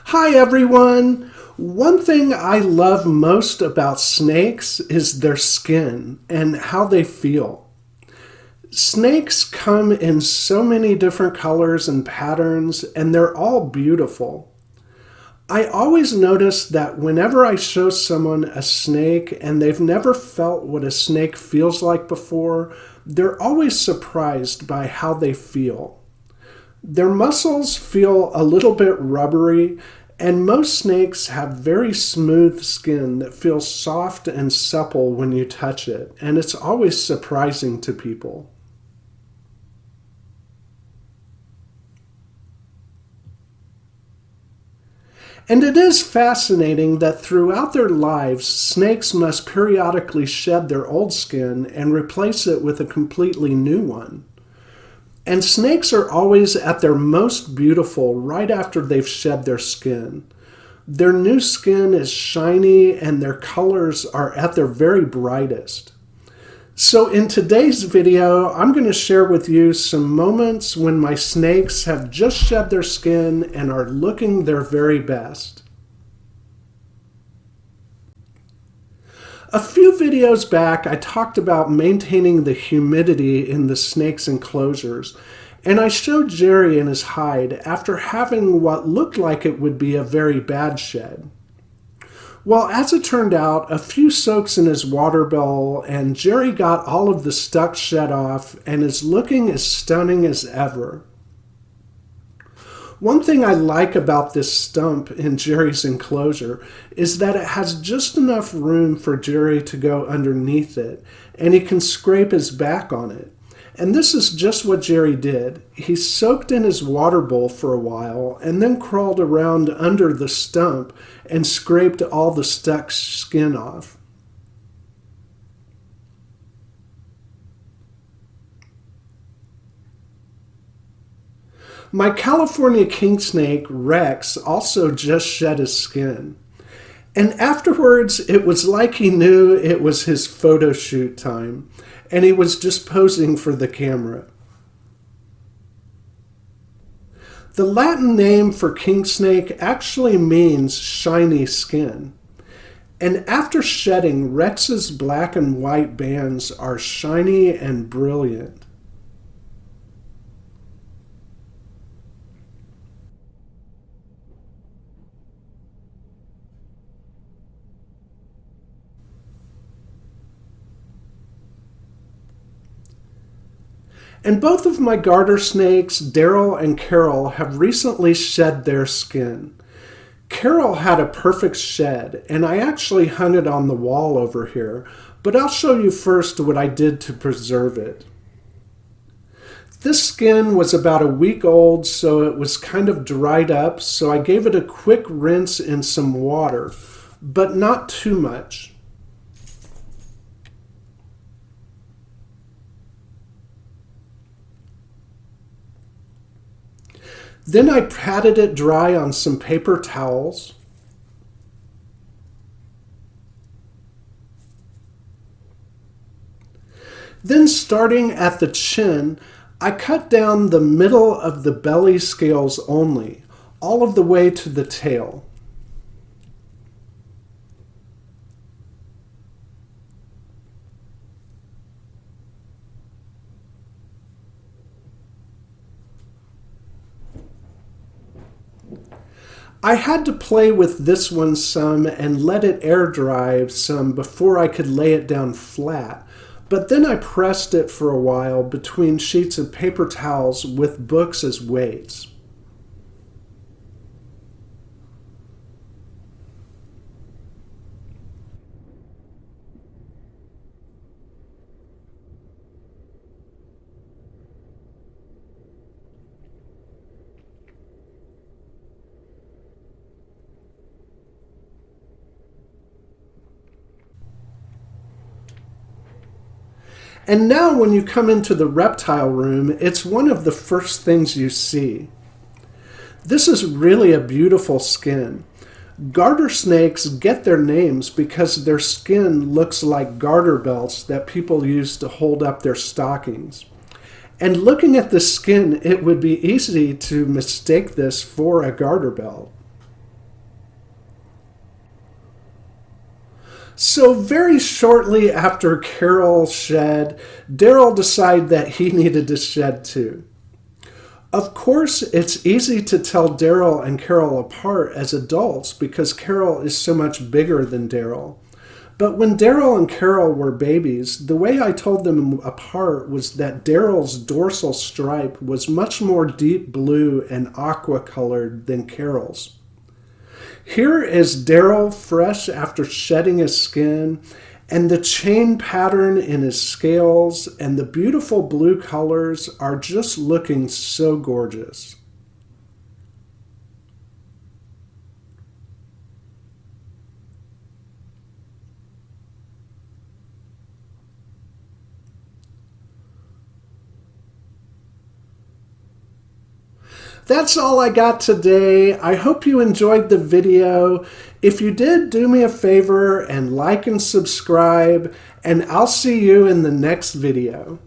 Hi everyone! One thing I love most about snakes is their skin and how they feel. Snakes come in so many different colors and patterns, and they're all beautiful. I always notice that whenever I show someone a snake and they've never felt what a snake feels like before, they're always surprised by how they feel. Their muscles feel a little bit rubbery, and most snakes have very smooth skin that feels soft and supple when you touch it, and it's always surprising to people. And it is fascinating that throughout their lives, snakes must periodically shed their old skin and replace it with a completely new one. And snakes are always at their most beautiful right after they've shed their skin. Their new skin is shiny and their colors are at their very brightest. So in today's video, I'm going to share with you some moments when my snakes have just shed their skin and are looking their very best. A few videos back, I talked about maintaining the humidity in the snake's enclosures, and I showed Jerry in his hide after having what looked like it would be a very bad shed. Well, as it turned out, a few soaks in his water bowl, and Jerry got all of the stuck shed off and is looking as stunning as ever. One thing I like about this stump in Jerry's enclosure is that it has just enough room for Jerry to go underneath it, and he can scrape his back on it. And this is just what Jerry did. He soaked in his water bowl for a while and then crawled around under the stump and scraped all the stuck skin off. My California king snake, Rex, also just shed his skin. And afterwards, it was like he knew it was his photo shoot time, and he was just posing for the camera. The Latin name for king snake actually means shiny skin. And after shedding, Rex's black and white bands are shiny and brilliant. And both of my garter snakes, Daryl and Carol, have recently shed their skin. Carol had a perfect shed, and I actually hung it on the wall over here, but I'll show you first what I did to preserve it. This skin was about a week old, so it was kind of dried up, so I gave it a quick rinse in some water, but not too much. Then I patted it dry on some paper towels. Then starting at the chin, I cut down the middle of the belly scales only, all of the way to the tail. I had to play with this one some and let it air dry some before I could lay it down flat, but then I pressed it for a while between sheets of paper towels with books as weights. And now when you come into the reptile room, it's one of the first things you see. This is really a beautiful skin. Garter snakes get their names because their skin looks like garter belts that people use to hold up their stockings. And looking at the skin, it would be easy to mistake this for a garter belt. So very shortly after Carol shed, Daryl decided that he needed to shed too. Of course, it's easy to tell Daryl and Carol apart as adults because Carol is so much bigger than Daryl. But when Daryl and Carol were babies, the way I told them apart was that Daryl's dorsal stripe was much more deep blue and aqua colored than Carol's. Here is Daryl fresh after shedding his skin, and the chain pattern in his scales and the beautiful blue colors are just looking so gorgeous. That's all I got today. I hope you enjoyed the video. If you did, do me a favor and like and subscribe, and I'll see you in the next video.